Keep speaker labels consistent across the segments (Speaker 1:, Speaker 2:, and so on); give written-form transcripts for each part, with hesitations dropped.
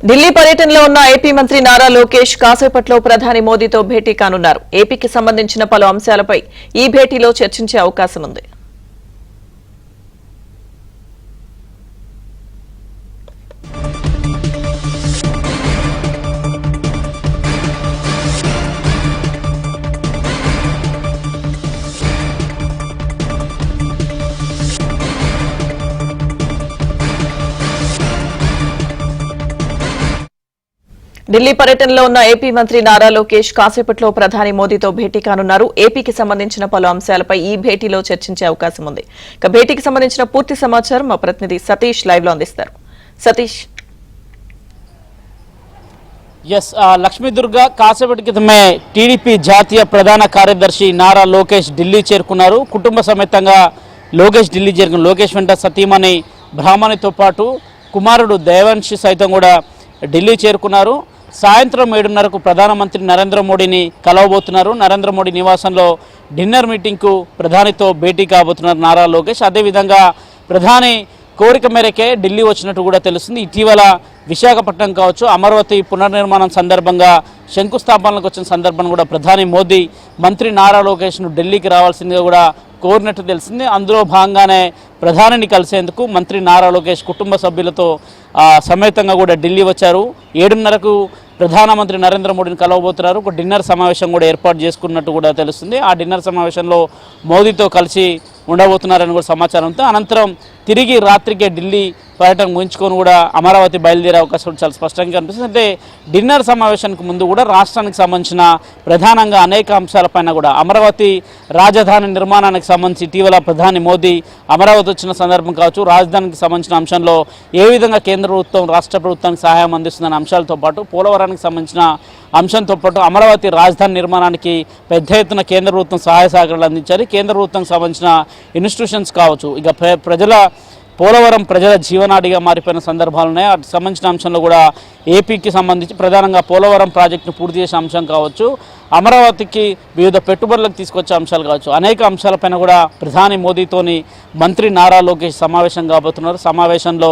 Speaker 1: ఢిల్లీ పర్యటనలో ఉన్న ఏపీ మంత్రి నారా లోకేష్ కాసేపట్లో ప్రధాని మోదీతో భేటీ కానున్నారు. ఏపీకి సంబంధించిన పలు అంశాలపై ఈ భేటీలో చర్చించే అవకాశం ఉంది. ఢిల్లీ పర్యటనలో ఉన్న ఏపీ మంత్రి నారా లోకేష్ కాసేపట్లో ప్రధాని మోదీతో భేటీ కానున్నారు. ఏపీకి సంబంధించిన పలు అంశాలపై ఈ భేటీలో చర్చించే అవకాశం ఉంది. ఇక భేటీకి సంబంధించిన పూర్తి సమాచారం మా ప్రతినిధి సతీష్ లైవ్ లో అందిస్తారు. సతీష్.
Speaker 2: లక్ష్మీదుర్గ కాసేపటి క్రితమే టీడీపీ జాతీయ ప్రధాన కార్యదర్శి నారా లోకేష్ ఢిల్లీ చేరుకున్నారు. కుటుంబ సమేతంగా లోకేష్ ఢిల్లీ చేరుకున్నారు. లోకేష్ వెంట సతీమణి బ్రాహ్మణితో పాటు కుమారుడు దేవాంశి సైతం కూడా ఢిల్లీ చేరుకున్నారు. సాయంత్రం 7:30కు ప్రధానమంత్రి నరేంద్ర మోడీని కలవబోతున్నారు. నరేంద్ర మోడీ నివాసంలో డిన్నర్ మీటింగ్కు ప్రధానితో భేటీ కాబోతున్నారు నారా లోకేష్. అదేవిధంగా ప్రధాని కోరిక మేరకే ఢిల్లీ వచ్చినట్టు కూడా తెలుస్తుంది. ఇటీవల విశాఖపట్నం కావచ్చు, అమరావతి పునర్నిర్మాణం సందర్భంగా శంకుస్థాపనలకు వచ్చిన సందర్భంగా కూడా ప్రధాని మోదీ మంత్రి నారా లోకేష్ను ఢిల్లీకి రావాల్సిందిగా కూడా కోరినట్టు తెలిసింది. అందులో భాగంగానే ప్రధానిని కలిసేందుకు మంత్రి నారా లోకేష్ కుటుంబ సభ్యులతో సమేతంగా కూడా ఢిల్లీ వచ్చారు. 7:30కు ప్రధానమంత్రి నరేంద్ర మోడీని కలవబోతున్నారు. ఒక డిన్నర్ సమావేశం కూడా ఏర్పాటు చేసుకున్నట్టు కూడా తెలుస్తుంది. ఆ డిన్నర్ సమావేశంలో మోదీతో కలిసి ఉండబోతున్నారని కూడా సమాచారంతో అనంతరం తిరిగి రాత్రికే ఢిల్లీ పర్యటన ముగించుకొని కూడా అమరావతి బయలుదేరే అవకాశం చాలా స్పష్టంగా కనిపిస్తుంది. అంటే డిన్నర్ సమావేశానికి ముందు కూడా రాష్ట్రానికి సంబంధించిన ప్రధానంగా అనేక అంశాలపైన కూడా అమరావతి రాజధాని నిర్మాణానికి సంబంధించి ఇటీవల ప్రధాని మోదీ అమరావతి వచ్చిన సందర్భం కావచ్చు, రాజధానికి సంబంధించిన అంశంలో ఏ విధంగా కేంద్ర ప్రభుత్వం రాష్ట్ర ప్రభుత్వానికి సహాయం అందిస్తుందన్న అంశాలతో పాటు పోలవరానికి సంబంధించిన అంశంతో పాటు అమరావతి రాజధాని నిర్మాణానికి పెద్ద ఎత్తున కేంద్ర ప్రభుత్వం సహాయ సహకారాలు అందించారు. కేంద్ర ప్రభుత్వానికి సంబంధించిన ఇన్స్టిట్యూషన్స్ కావచ్చు, ఇక పోలవరం ప్రజల జీవనాడిగా మారిపోయిన సందర్భాలు ఉన్నాయి. వాటికి సంబంధించిన అంశంలో కూడా ఏపీకి సంబంధించి ప్రధానంగా పోలవరం ప్రాజెక్టును పూర్తి చేసే అంశం కావచ్చు, అమరావతికి వివిధ పెట్టుబడులకు తీసుకొచ్చే అంశాలు కావచ్చు, అనేక అంశాలపైన కూడా ప్రధాని మోదీతోని మంత్రి నారా లోకేష్ సమావేశం కాబోతున్నారు. సమావేశంలో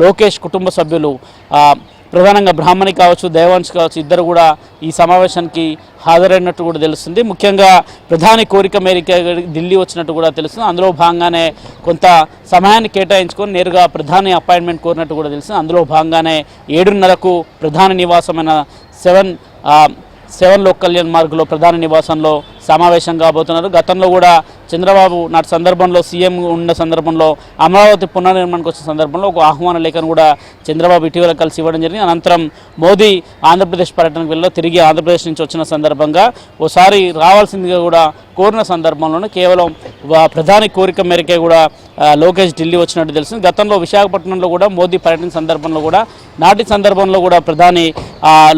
Speaker 2: లోకేష్ కుటుంబ సభ్యులు ప్రధానంగా బ్రాహ్మణి కావచ్చు, దేవాంశ్ కావచ్చు, ఇద్దరు కూడా ఈ సమావేశానికి హాజరైనట్టు కూడా తెలుస్తుంది. ముఖ్యంగా ప్రధాని కోరిక మేరకు ఢిల్లీ వచ్చినట్టు కూడా తెలుస్తుంది. అందులో భాగంగానే కొంత సమయాన్ని కేటాయించుకొని నేరుగా ప్రధాని అపాయింట్మెంట్ కోరినట్టు కూడా తెలుస్తుంది. అందులో భాగంగానే 7:30కు ప్రధాని నివాసమైన సెవెన్ లోక్ కళ్యాణ్ మార్గ్లో ప్రధాని నివాసంలో సమావేశం కాబోతున్నారు. గతంలో కూడా చంద్రబాబు నాటి సందర్భంలో సీఎం ఉన్న సందర్భంలో అమరావతి పునర్నిర్మాణానికి వచ్చిన సందర్భంలో ఒక ఆహ్వాన లేఖను కూడా చంద్రబాబు ఇటీవల కలిసి ఇవ్వడం జరిగింది. అనంతరం మోదీ ఆంధ్రప్రదేశ్ పర్యటనకు వెళ్ళి తిరిగి ఆంధ్రప్రదేశ్ నుంచి వచ్చిన సందర్భంగా ఓసారి రావాల్సిందిగా కూడా కోరిన సందర్భంలోనే కేవలం ప్రధాని కోరిక మేరకే కూడా లోకేష్ ఢిల్లీ వచ్చినట్టు తెలిసింది. గతంలో విశాఖపట్నంలో కూడా మోదీ పర్యటన సందర్భంలో కూడా నాటి సందర్భంలో కూడా ప్రధాని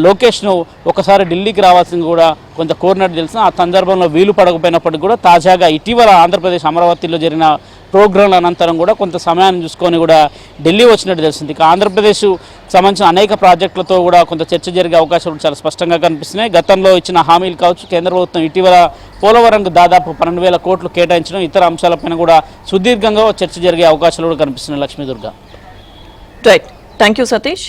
Speaker 2: లోకేష్ను ఒకసారి ఢిల్లీకి రావాల్సింది కూడా కొంత కోరినట్టు తెలిసింది. ఆ సందర్భంలో వీలు పడకపోయినప్పటికీ కూడా తాజాగా ఇటీవల ఆంధ్రప్రదేశ్ అమరావతిలో జరిగిన ప్రోగ్రాంల అనంతరం కూడా కొంత సమయాన్ని చూసుకొని కూడా ఢిల్లీ వచ్చినట్టు తెలిసింది. ఇక ఆంధ్రప్రదేశ్ సంబంధించిన అనేక ప్రాజెక్టులతో కూడా కొంత చర్చ జరిగే అవకాశాలు చాలా స్పష్టంగా కనిపిస్తున్నాయి. గతంలో ఇచ్చిన హామీలు కావచ్చు, కేంద్ర ప్రభుత్వం ఇటీవల పోలవరంకు దాదాపు 12,000 కోట్లు కేటాయించడం, ఇతర అంశాలపైన కూడా సుదీర్ఘంగా చర్చ జరిగే అవకాశాలు కూడా కనిపిస్తున్నాయి. Lakshmi Durga.
Speaker 1: Right, thank you Satish.